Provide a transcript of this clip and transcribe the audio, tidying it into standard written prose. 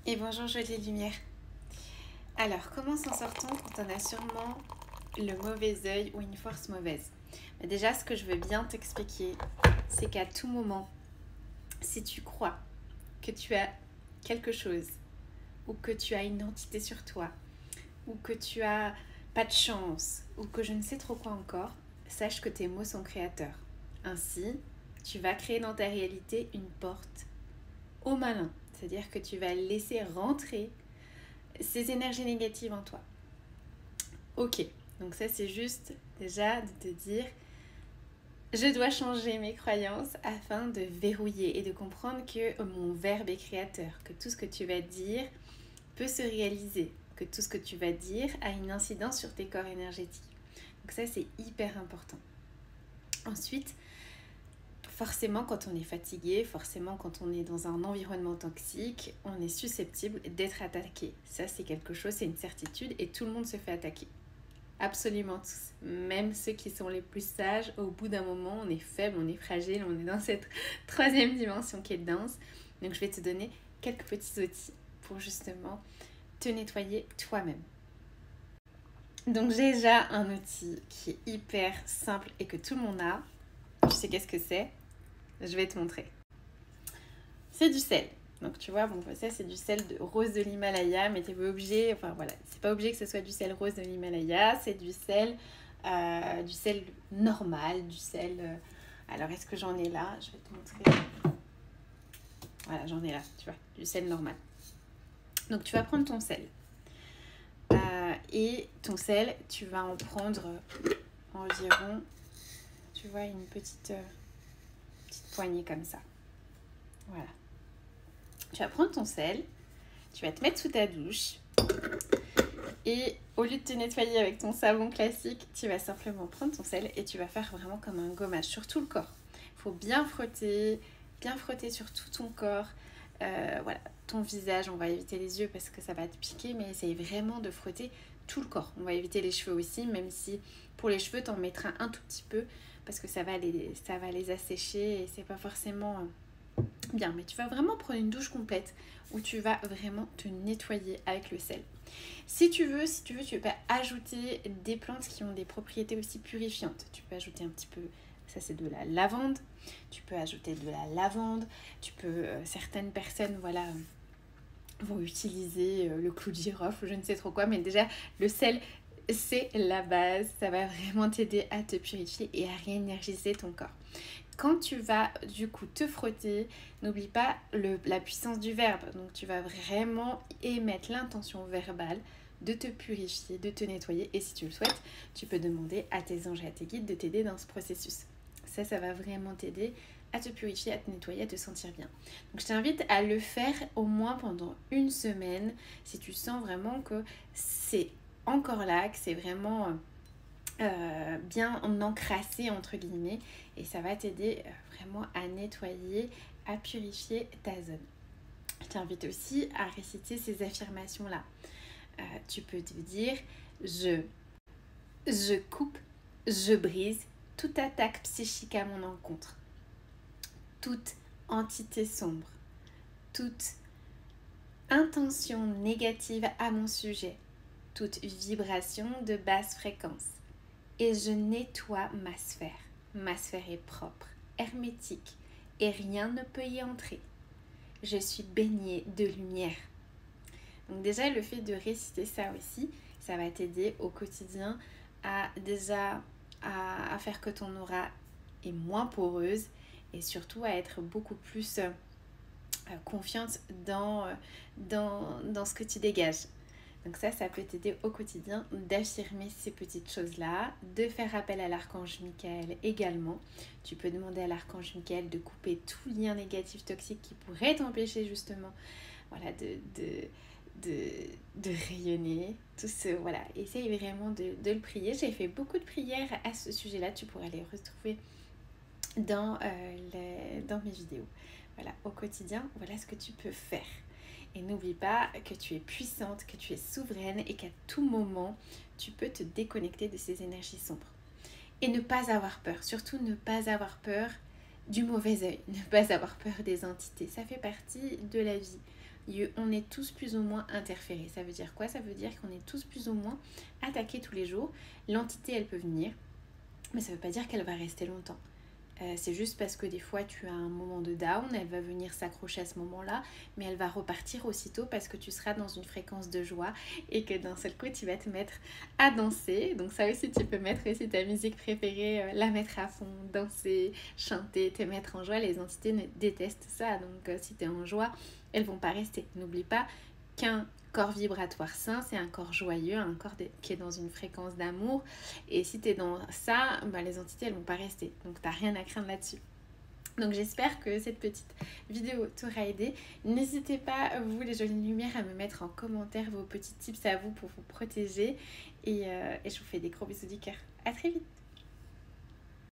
Et bonjour jolie lumière. Alors, comment s'en sort-on quand on a sûrement le mauvais œil ou une force mauvaise? Déjà, ce que je veux bien t'expliquer, c'est qu'à tout moment, si tu crois que tu as quelque chose, ou que tu as une entité sur toi, ou que tu as pas de chance, ou que je ne sais trop quoi encore, sache que tes mots sont créateurs. Ainsi, tu vas créer dans ta réalité une porte au malin. C'est-à-dire que tu vas laisser rentrer ces énergies négatives en toi. Ok, donc ça c'est juste déjà de te dire je dois changer mes croyances afin de verrouiller et de comprendre que mon verbe est créateur, que tout ce que tu vas dire peut se réaliser, que tout ce que tu vas dire a une incidence sur tes corps énergétiques. Donc ça c'est hyper important. Ensuite, forcément quand on est fatigué, forcément quand on est dans un environnement toxique, on est susceptible d'être attaqué. Ça c'est quelque chose, c'est une certitude et tout le monde se fait attaquer. Absolument tous. Même ceux qui sont les plus sages, au bout d'un moment, on est faible, on est fragile, on est dans cette troisième dimension qui est dense. Donc je vais te donner quelques petits outils pour justement te nettoyer toi-même. Donc j'ai déjà un outil qui est hyper simple et que tout le monde a. Tu sais qu'est-ce que c'est? Je vais te montrer. C'est du sel. Donc tu vois, bon, ça c'est du sel de rose de l'Himalaya, mais t'es pas obligé, enfin voilà, c'est pas obligé que ce soit du sel rose de l'Himalaya, c'est du sel normal, du sel... alors est-ce que j'en ai là? Je vais te montrer. Voilà, j'en ai là, tu vois, du sel normal. Donc tu vas prendre ton sel. Et ton sel, tu vas en prendre environ, tu vois, une petite poignée comme ça. Voilà. Tu vas prendre ton sel, tu vas te mettre sous ta douche. Et au lieu de te nettoyer avec ton savon classique, tu vas simplement prendre ton sel et tu vas faire vraiment comme un gommage sur tout le corps. Il faut bien frotter sur tout ton corps. Voilà, ton visage, on va éviter les yeux parce que ça va te piquer, mais essaye vraiment de frotter tout le corps. On va éviter les cheveux aussi, même si pour les cheveux, t'en mettras un tout petit peu parce que ça va les assécher et c'est pas forcément bien. Mais tu vas vraiment prendre une douche complète où tu vas vraiment te nettoyer avec le sel. Si tu veux, tu peux ajouter des plantes qui ont des propriétés aussi purifiantes. Tu peux ajouter un petit peu, ça c'est de la lavande. Tu peux ajouter de la lavande. Tu peux, certaines personnes, voilà, vont utiliser le clou de girofle ou je ne sais trop quoi. Mais déjà, le sel, c'est la base. Ça va vraiment t'aider à te purifier et à réénergiser ton corps. Quand tu vas du coup te frotter, n'oublie pas la puissance du verbe. Donc tu vas vraiment émettre l'intention verbale de te purifier, de te nettoyer. Et si tu le souhaites, tu peux demander à tes anges et à tes guides de t'aider dans ce processus. Ça va vraiment t'aider à te purifier, à te nettoyer, à te sentir bien. Donc je t'invite à le faire au moins pendant une semaine si tu sens vraiment que c'est encore là, que c'est vraiment... bien encrassé entre guillemets et ça va t'aider vraiment à nettoyer, à purifier ta zone. Je t'invite aussi à réciter ces affirmations là. Tu peux te dire je coupe, je brise toute attaque psychique à mon encontre, toute entité sombre, toute intention négative à mon sujet, toute vibration de basse fréquence. Et je nettoie ma sphère. Ma sphère est propre, hermétique, et rien ne peut y entrer. Je suis baignée de lumière. Donc déjà, le fait de réciter ça aussi, ça va t'aider au quotidien à faire que ton aura est moins poreuse et surtout à être beaucoup plus confiante dans ce que tu dégages. Donc ça peut t'aider au quotidien d'affirmer ces petites choses-là, de faire appel à l'archange Michael également. Tu peux demander à l'archange Michael de couper tout lien négatif toxique qui pourrait t'empêcher justement voilà, de rayonner. Tout ce, voilà, essaye vraiment de le prier. J'ai fait beaucoup de prières à ce sujet-là. Tu pourras les retrouver dans mes vidéos. Voilà, au quotidien, voilà ce que tu peux faire. Et n'oublie pas que tu es puissante, que tu es souveraine et qu'à tout moment, tu peux te déconnecter de ces énergies sombres. Et ne pas avoir peur, surtout ne pas avoir peur du mauvais œil, ne pas avoir peur des entités. Ça fait partie de la vie. on est tous plus ou moins interférés. Ça veut dire quoi? Ça veut dire qu'on est tous plus ou moins attaqués tous les jours. L'entité, elle peut venir, mais ça ne veut pas dire qu'elle va rester longtemps. C'est juste parce que des fois tu as un moment de down, elle va venir s'accrocher à ce moment-là, mais elle va repartir aussitôt parce que tu seras dans une fréquence de joie et que d'un seul coup tu vas te mettre à danser. Donc ça aussi tu peux mettre aussi ta musique préférée, la mettre à fond, danser, chanter, te mettre en joie. Les entités détestent ça, donc si tu es en joie, elles vont pas rester. N'oublie pas qu'un corps vibratoire sain, c'est un corps joyeux, un corps qui est dans une fréquence d'amour. Et si tu es dans ça, les entités, elles vont pas rester. Donc, tu n'as rien à craindre là-dessus. Donc, j'espère que cette petite vidéo t'aura aidé. N'hésitez pas, vous, les jolies lumières, à me mettre en commentaire vos petits tips à vous pour vous protéger. Et je vous fais des gros bisous du cœur. À très vite!